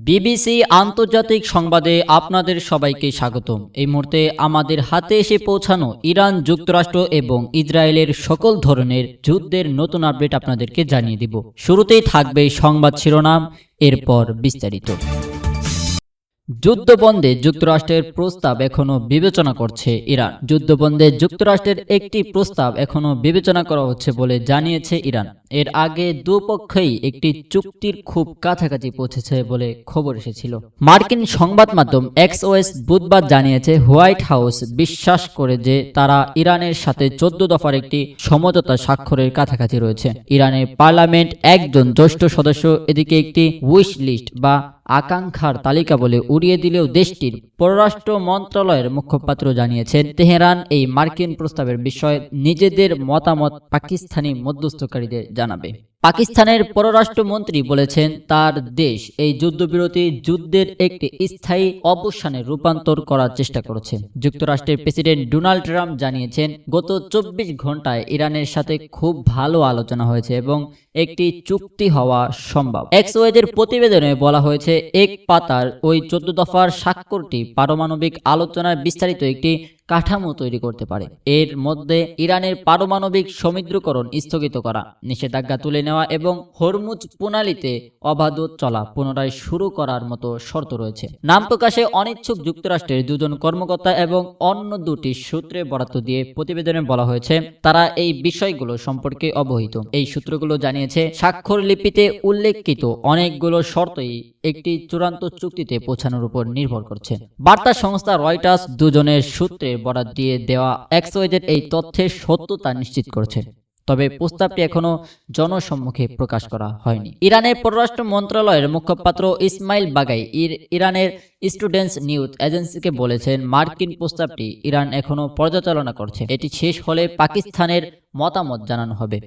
BBC আন্তর্জাতিক সংবাদে আপনাদের সবাইকে স্বাগতম। এই মুহূর্তে আমাদের হাতে এসে পৌঁছানো ইরান, যুক্তরাষ্ট্র এবং ইসরায়েলের সকল ধরনের যুদ্ধের নতুন আপডেট আপনাদেরকে জানিয়ে দিব। শুরুতেই থাকবে সংবাদ শিরোনাম, এরপর বিস্তারিত। যুদ্ধবন্ধে যুক্তরাষ্ট্রের প্রস্তাব এখনো বিবেচনা করছে ইরান। যুদ্ধবন্ধে যুক্তরাষ্ট্রের একটি প্রস্তাব এখনো বিবেচনা করা হচ্ছে বলে জানিয়েছে ইরান। এর আগে দুপক্ষই একটি চুক্তির খুব কাছাকাছি পৌঁছেছে বলে খবর এসেছিল। মার্কিন সংবাদ মাধ্যম এক্সওএস বুধবার জানিয়েছে হোয়াইট হাউস বিশ্বাস করে যে তারা ইরানের সাথে 14 দফার একটি সমঝোতা স্বাক্ষরের কাছাকাছি রয়েছে। ইরানের পার্লামেন্ট একজন জ্যেষ্ঠ সদস্য এদিকে একটি উইশ লিস্ট বা আকাঙ্ক্ষার তালিকা বলে উড়িয়ে দিলেও দেশটির পররাষ্ট্র মন্ত্রণালয়ের মুখপাত্র জানিয়েছেন তেহরান এই মার্কিন প্রস্তাবের বিষয়ে নিজেদের মতামত পাকিস্তানি মধ্যস্থকারীদের জানাবে। পাকিস্তানের পররাষ্ট্রমন্ত্রী বলেছেন তার দেশ এই যুদ্ধবিরতি যুদ্ধের একটি স্থায়ী অবসানে রূপান্তর করার চেষ্টা করেছে। যুক্তরাষ্ট্রের প্রেসিডেন্ট ডোনাল্ড ট্রাম্প জানিয়েছেন গত 24 ঘন্টায় ইরানের সাথে খুব ভালো আলোচনা হয়েছে এবং একটি চুক্তি হওয়া সম্ভব। এক্সওয়েজের প্রতিবেদনে বলা হয়েছে এক পাতার ওই 14 দফার স্বাক্ষরটি পারমাণবিক আলোচনার বিস্তারিত একটি কাঠামো তৈরি করতে পারে। এর মধ্যে ইরানের পারমাণবিক সমৃদ্ধকরণ স্থগিত করা, নিষেধাজ্ঞা তুলে নেওয়া এবং হরমুজ প্রণালীতে অবাধ চলা পুনরায় শুরু করার মতো শর্ত রয়েছে। নাম প্রকাশে অনিচ্ছুক যুক্তরাষ্ট্রের দুজন কর্মকর্তা এবং অন্য দুটি সূত্রে বরাদ্দ দিয়ে প্রতিবেদনে বলা হয়েছে তারা এই বিষয়গুলো সম্পর্কে অবহিত। এই সূত্রগুলো জানিয়েছে স্বাক্ষর লিপিতে উল্লেখিত অনেকগুলো শর্তই একটি চূড়ান্ত চুক্তিতে পৌঁছানোর উপর নির্ভর করছে। বার্তা সংস্থা রয়টার্স দুজনের সূত্রে বরাত দিয়ে দেওয়া এক্সওয়েজের এই তথ্যের সত্যতা নিশ্চিত করেছে, তবে প্রস্তাবটি এখনো জনসম্মুখে প্রকাশ করা হয়নি। ইরানের পররাষ্ট্র মন্ত্রণালয়ের মুখপাত্র ইসমাইল বাগাই ইরানের স্টুডেন্টস নিউজ এজেন্সিকে বলেছেন মার্কিন প্রস্তাবটি ইরান এখনো পর্যালোচনা করছে। এটি শেষ হলে পাকিস্তানের মতামত জানানো হবে।